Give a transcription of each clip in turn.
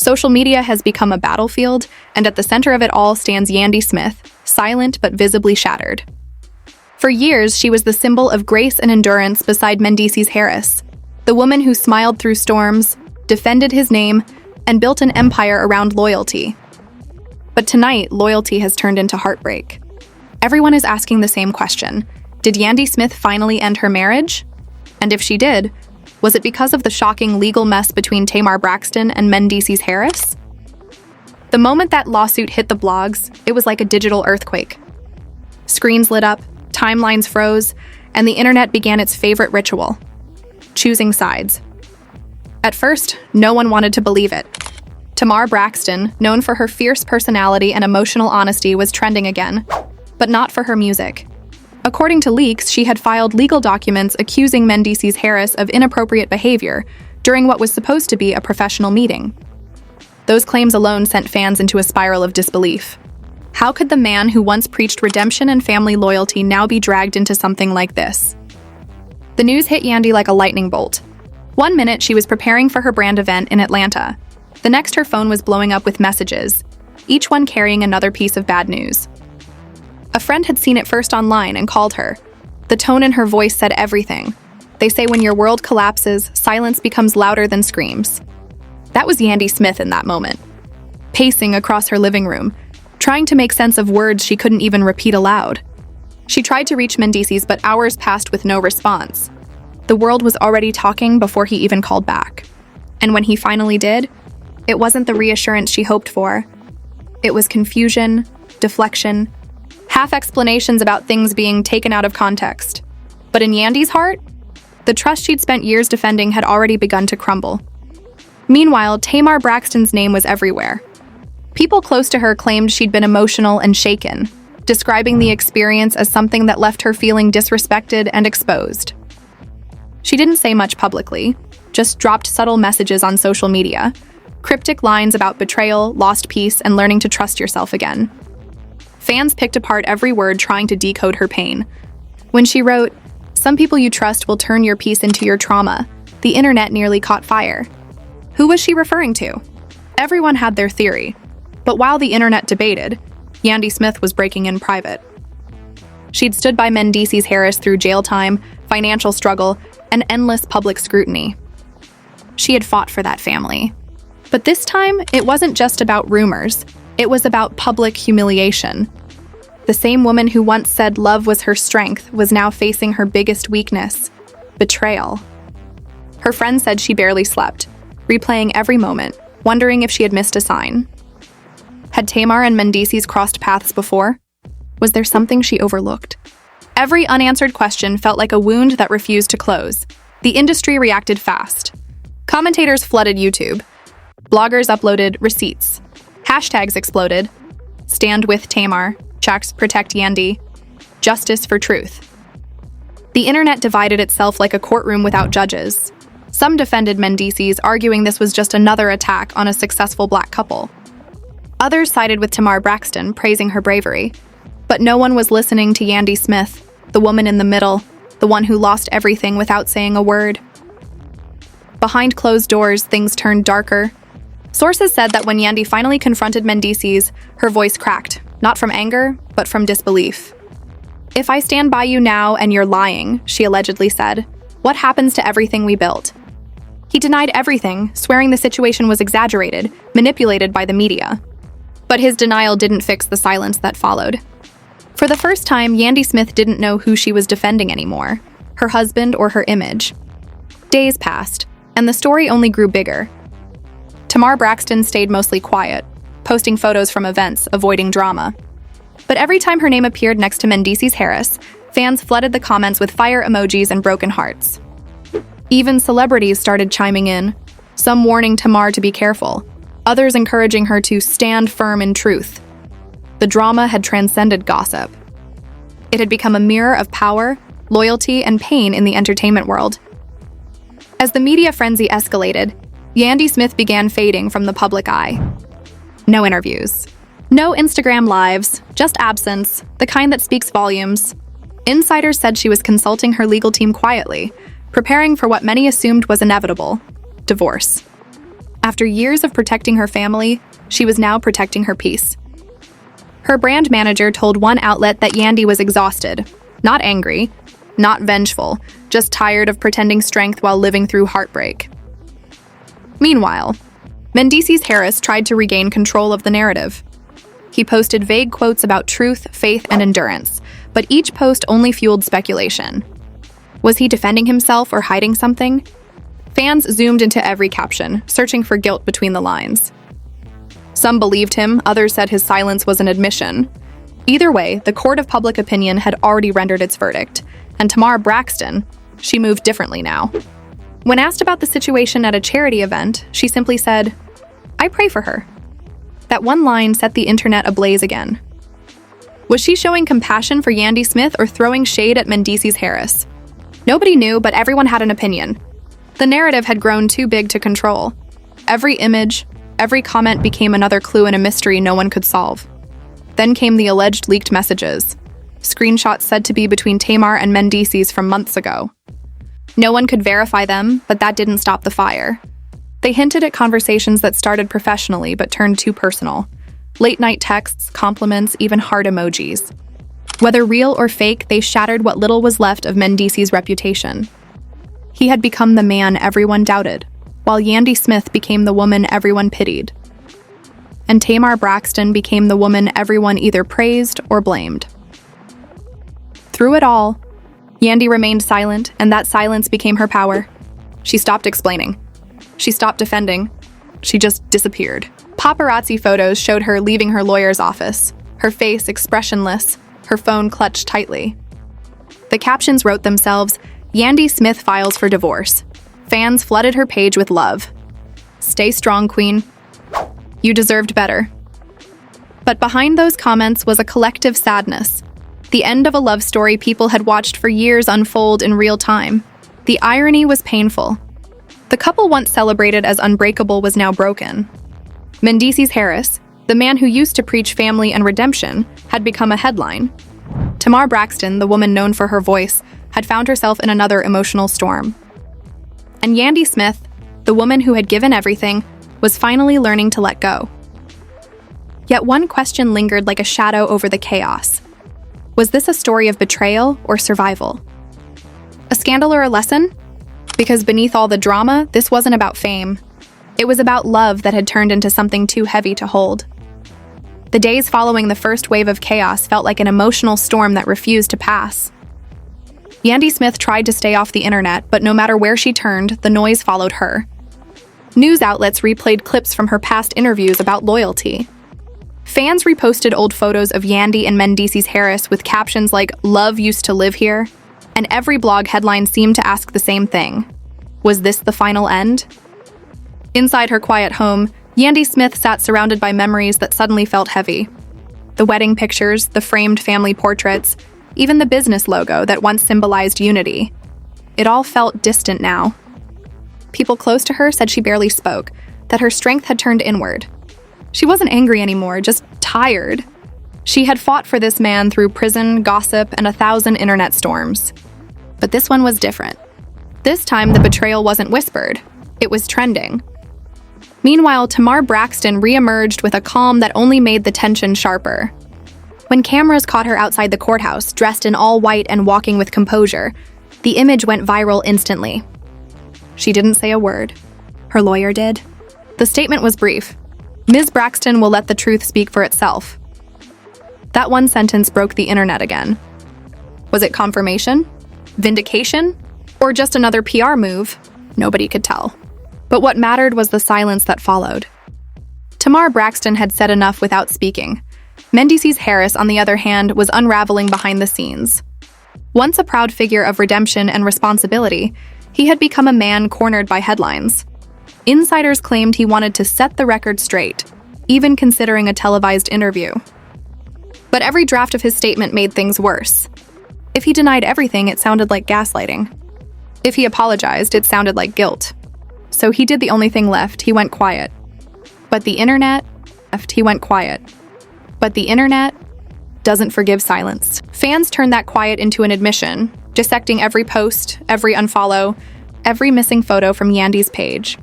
Social media has become a battlefield, and at the center of it all stands Yandy Smith, silent but visibly shattered. For years, she was the symbol of grace and endurance beside Mendeecees Harris, the woman who smiled through storms, defended his name, and built an empire around loyalty. But tonight, loyalty has turned into heartbreak. Everyone is asking the same question. Did Yandy Smith finally end her marriage? And if she did, was it because of the shocking legal mess between Tamar Braxton and Mendeecees Harris? The moment that lawsuit hit the blogs, it was like a digital earthquake. Screens lit up, timelines froze, and the internet began its favorite ritual: choosing sides. At first, no one wanted to believe it. Tamar Braxton, known for her fierce personality and emotional honesty, was trending again, but not for her music. According to leaks, she had filed legal documents accusing Mendeecees Harris of inappropriate behavior during what was supposed to be a professional meeting. Those claims alone sent fans into a spiral of disbelief. How could the man who once preached redemption and family loyalty now be dragged into something like this? The news hit Yandy like a lightning bolt. One minute, she was preparing for her brand event in Atlanta. The next, her phone was blowing up with messages, each one carrying another piece of bad news. A friend had seen it first online and called her. The tone in her voice said everything. They say when your world collapses, silence becomes louder than screams. That was Yandy Smith in that moment, pacing across her living room, trying to make sense of words she couldn't even repeat aloud. She tried to reach Mendeecees, but hours passed with no response. The world was already talking before he even called back. And when he finally did, it wasn't the reassurance she hoped for. It was confusion, deflection, half explanations about things being taken out of context. But in Yandy's heart, the trust she'd spent years defending had already begun to crumble. Meanwhile, Tamar Braxton's name was everywhere. People close to her claimed she'd been emotional and shaken, describing the experience as something that left her feeling disrespected and exposed. She didn't say much publicly, just dropped subtle messages on social media, cryptic lines about betrayal, lost peace, and learning to trust yourself again. Fans picked apart every word trying to decode her pain. When she wrote, "Some people you trust will turn your peace into your trauma," the internet nearly caught fire. Who was she referring to? Everyone had their theory, but while the internet debated, Yandy Smith was breaking in private. She'd stood by Mendeecees Harris through jail time, financial struggle, and endless public scrutiny. She had fought for that family. But this time, it wasn't just about rumors. It was about public humiliation. The same woman who once said love was her strength was now facing her biggest weakness: betrayal. Her friend said she barely slept, replaying every moment, wondering if she had missed a sign. Had Tamar and Mendeecees crossed paths before? Was there something she overlooked? Every unanswered question felt like a wound that refused to close. The industry reacted fast. Commentators flooded YouTube. Bloggers uploaded receipts. Hashtags exploded. Stand with Tamar. Checks protect Yandy. Justice for truth. The internet divided itself like a courtroom without judges. Some defended Mendeecees, arguing this was just another attack on a successful black couple. Others sided with Tamar Braxton, praising her bravery. But no one was listening to Yandy Smith, the woman in the middle, the one who lost everything without saying a word. Behind closed doors, things turned darker. Sources said that when Yandy finally confronted Mendeecees, her voice cracked, not from anger, but from disbelief. "If I stand by you now and you're lying," she allegedly said, "what happens to everything we built?" He denied everything, swearing the situation was exaggerated, manipulated by the media. But his denial didn't fix the silence that followed. For the first time, Yandy Smith didn't know who she was defending anymore, her husband or her image. Days passed, and the story only grew bigger. Tamar Braxton stayed mostly quiet, posting photos from events, avoiding drama. But every time her name appeared next to Mendeecees Harris, fans flooded the comments with fire emojis and broken hearts. Even celebrities started chiming in, some warning Tamar to be careful, others encouraging her to stand firm in truth. The drama had transcended gossip. It had become a mirror of power, loyalty, and pain in the entertainment world. As the media frenzy escalated, Yandy Smith began fading from the public eye. No interviews. No Instagram lives, just absence, the kind that speaks volumes. Insiders said she was consulting her legal team quietly, preparing for what many assumed was inevitable: divorce. After years of protecting her family, she was now protecting her peace. Her brand manager told one outlet that Yandy was exhausted, not angry, not vengeful, just tired of pretending strength while living through heartbreak. Meanwhile, Mendeecees Harris tried to regain control of the narrative. He posted vague quotes about truth, faith, and endurance, but each post only fueled speculation. Was he defending himself or hiding something? Fans zoomed into every caption, searching for guilt between the lines. Some believed him, others said his silence was an admission. Either way, the court of public opinion had already rendered its verdict, and Tamar Braxton, she moved differently now. When asked about the situation at a charity event, she simply said, "I pray for her." That one line set the internet ablaze again. Was she showing compassion for Yandy Smith or throwing shade at Mendeecees Harris? Nobody knew, but everyone had an opinion. The narrative had grown too big to control. Every image, every comment became another clue in a mystery no one could solve. Then came the alleged leaked messages, screenshots said to be between Tamar and Mendeecees from months ago. No one could verify them, but that didn't stop the fire. They hinted at conversations that started professionally but turned too personal. Late-night texts, compliments, even heart emojis. Whether real or fake, they shattered what little was left of Mendeecees' reputation. He had become the man everyone doubted, while Yandy Smith became the woman everyone pitied. And Tamar Braxton became the woman everyone either praised or blamed. Through it all, Yandy remained silent, and that silence became her power. She stopped explaining. She stopped defending. She just disappeared. Paparazzi photos showed her leaving her lawyer's office, her face expressionless, her phone clutched tightly. The captions wrote themselves, "Yandy Smith files for divorce." Fans flooded her page with love. "Stay strong, Queen. You deserved better." But behind those comments was a collective sadness. The end of a love story people had watched for years unfold in real time. The irony was painful. The couple once celebrated as unbreakable was now broken. Mendeecees Harris, the man who used to preach family and redemption, had become a headline. Tamar Braxton, the woman known for her voice, had found herself in another emotional storm. And Yandy Smith, the woman who had given everything, was finally learning to let go. Yet one question lingered like a shadow over the chaos. Was this a story of betrayal or survival? A scandal or a lesson? Because beneath all the drama, this wasn't about fame. It was about love that had turned into something too heavy to hold. The days following the first wave of chaos felt like an emotional storm that refused to pass. Yandy Smith tried to stay off the internet, but no matter where she turned, the noise followed her. News outlets replayed clips from her past interviews about loyalty. Fans reposted old photos of Yandy and Mendeecees Harris with captions like, "Love used to live here," and every blog headline seemed to ask the same thing. Was this the final end? Inside her quiet home, Yandy Smith sat surrounded by memories that suddenly felt heavy. The wedding pictures, the framed family portraits, even the business logo that once symbolized unity. It all felt distant now. People close to her said she barely spoke, that her strength had turned inward. She wasn't angry anymore, just tired. She had fought for this man through prison, gossip, and 1,000 internet storms. But this one was different. This time, the betrayal wasn't whispered. It was trending. Meanwhile, Tamar Braxton re-emerged with a calm that only made the tension sharper. When cameras caught her outside the courthouse, dressed in all white and walking with composure, the image went viral instantly. She didn't say a word. Her lawyer did. The statement was brief. "Ms. Braxton will let the truth speak for itself." That one sentence broke the internet again. Was it confirmation? Vindication? Or just another PR move? Nobody could tell. But what mattered was the silence that followed. Tamar Braxton had said enough without speaking. Mendeecees Harris, on the other hand, was unraveling behind the scenes. Once a proud figure of redemption and responsibility, he had become a man cornered by headlines. Insiders claimed he wanted to set the record straight, even considering a televised interview. But every draft of his statement made things worse. If he denied everything, it sounded like gaslighting. If he apologized, it sounded like guilt. So he did the only thing left. He went quiet. But the internet doesn't forgive silence. Fans turned that quiet into an admission, dissecting every post, every unfollow, every missing photo from Yandy's page.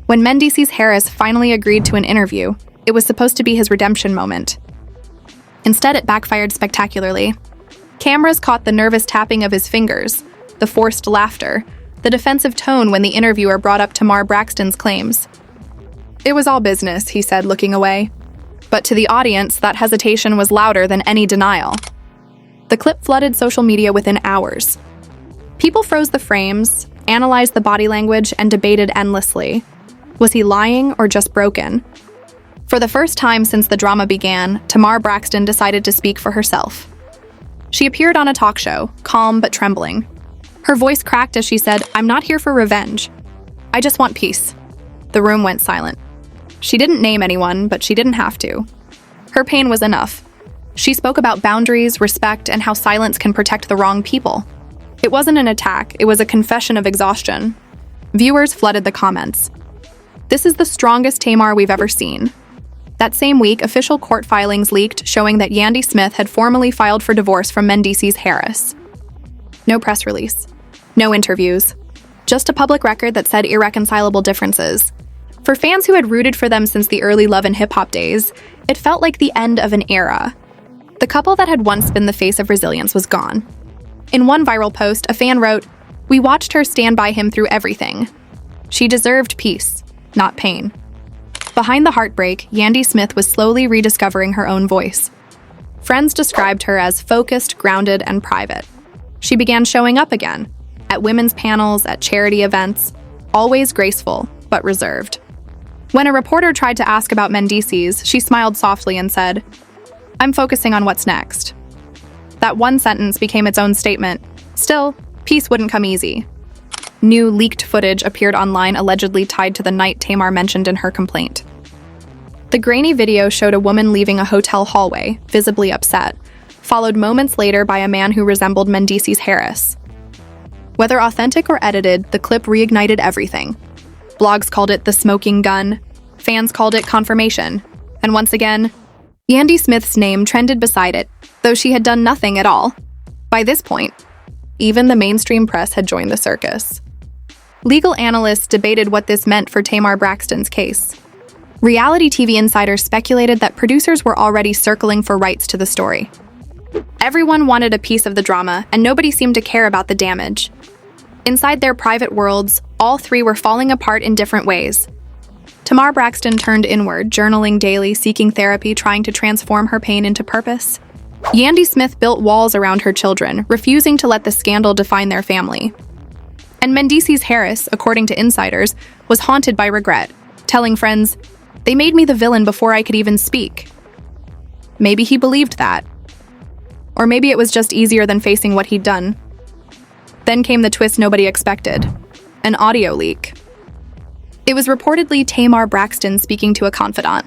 When Mendeecees Harris finally agreed to an interview, it was supposed to be his redemption moment. Instead, it backfired spectacularly. Cameras caught the nervous tapping of his fingers, the forced laughter, the defensive tone when the interviewer brought up Tamar Braxton's claims. "It was all business," he said, looking away. But to the audience, that hesitation was louder than any denial. The clip flooded social media within hours. People froze the frames, analyzed the body language, and debated endlessly. Was he lying or just broken? For the first time since the drama began, Tamar Braxton decided to speak for herself. She appeared on a talk show, calm but trembling. Her voice cracked as she said, "I'm not here for revenge. I just want peace." The room went silent. She didn't name anyone, but she didn't have to. Her pain was enough. She spoke about boundaries, respect, and how silence can protect the wrong people. It wasn't an attack, it was a confession of exhaustion. Viewers flooded the comments. "This is the strongest Tamar we've ever seen." That same week, official court filings leaked showing that Yandy Smith had formally filed for divorce from Mendeecees Harris. No press release. No interviews. Just a public record that said irreconcilable differences. For fans who had rooted for them since the early love and hip-hop days, it felt like the end of an era. The couple that had once been the face of resilience was gone. In one viral post, a fan wrote, "We watched her stand by him through everything. She deserved peace, not pain." Behind the heartbreak, Yandy Smith was slowly rediscovering her own voice. Friends described her as focused, grounded, and private. She began showing up again, at women's panels, at charity events, always graceful, but reserved. When a reporter tried to ask about Mendeecees, she smiled softly and said, "I'm focusing on what's next." That one sentence became its own statement. Still, peace wouldn't come easy. New leaked footage appeared online allegedly tied to the night Tamar mentioned in her complaint. The grainy video showed a woman leaving a hotel hallway, visibly upset, followed moments later by a man who resembled Mendeecees Harris. Whether authentic or edited, the clip reignited everything. Blogs called it the smoking gun, fans called it confirmation, and once again, Yandy Smith's name trended beside it, though she had done nothing at all. By this point, even the mainstream press had joined the circus. Legal analysts debated what this meant for Tamar Braxton's case. Reality TV insiders speculated that producers were already circling for rights to the story. Everyone wanted a piece of the drama, and nobody seemed to care about the damage. Inside their private worlds, all three were falling apart in different ways. Tamar Braxton turned inward, journaling daily, seeking therapy, trying to transform her pain into purpose. Yandy Smith built walls around her children, refusing to let the scandal define their family. And Mendeecees Harris, according to insiders, was haunted by regret, telling friends, "They made me the villain before I could even speak." Maybe he believed that. Or maybe it was just easier than facing what he'd done. Then came the twist nobody expected, an audio leak. It was reportedly Tamar Braxton speaking to a confidant,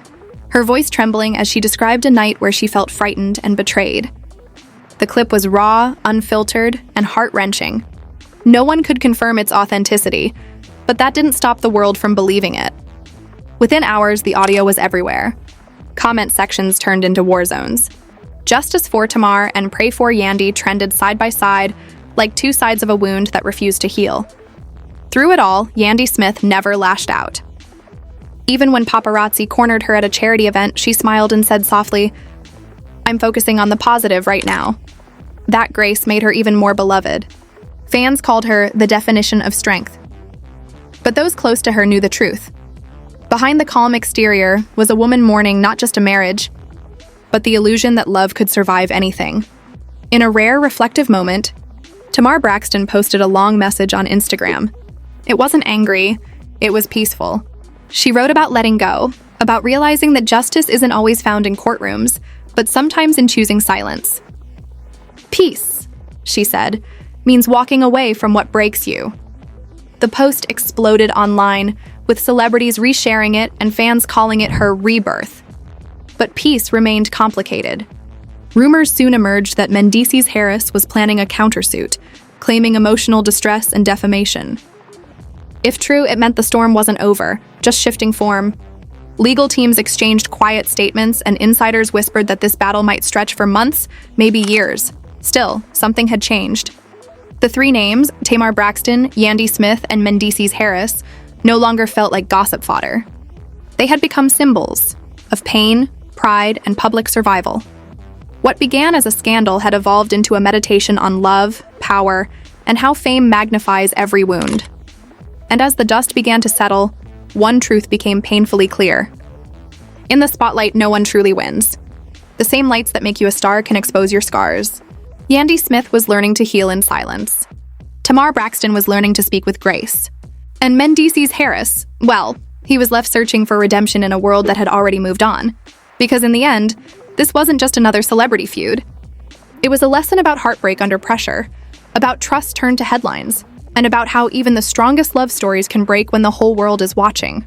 her voice trembling as she described a night where she felt frightened and betrayed. The clip was raw, unfiltered, and heart-wrenching. No one could confirm its authenticity, but that didn't stop the world from believing it. Within hours, the audio was everywhere. Comment sections turned into war zones. Justice for Tamar and Pray for Yandy trended side by side, like two sides of a wound that refused to heal. Through it all, Yandy Smith never lashed out. Even when paparazzi cornered her at a charity event, she smiled and said softly, "I'm focusing on the positive right now." That grace made her even more beloved. Fans called her the definition of strength. But those close to her knew the truth. Behind the calm exterior was a woman mourning not just a marriage, but the illusion that love could survive anything. In a rare, reflective moment, Tamar Braxton posted a long message on Instagram. It wasn't angry, it was peaceful. She wrote about letting go, about realizing that justice isn't always found in courtrooms, but sometimes in choosing silence. "Peace," she said, "means walking away from what breaks you." The post exploded online, with celebrities resharing it and fans calling it her rebirth. But peace remained complicated. Rumors soon emerged that Mendeecees Harris was planning a countersuit, claiming emotional distress and defamation. If true, it meant the storm wasn't over, just shifting form. Legal teams exchanged quiet statements, and insiders whispered that this battle might stretch for months, maybe years. Still, something had changed. The three names, Tamar Braxton, Yandy Smith, and Mendeecees Harris, no longer felt like gossip fodder. They had become symbols of pain, pride, and public survival. What began as a scandal had evolved into a meditation on love, power, and how fame magnifies every wound. And as the dust began to settle, one truth became painfully clear. In the spotlight, no one truly wins. The same lights that make you a star can expose your scars. Yandy Smith was learning to heal in silence. Tamar Braxton was learning to speak with grace. And Mendeecees Harris, well, he was left searching for redemption in a world that had already moved on. Because in the end, this wasn't just another celebrity feud. It was a lesson about heartbreak under pressure, about trust turned to headlines, and about how even the strongest love stories can break when the whole world is watching.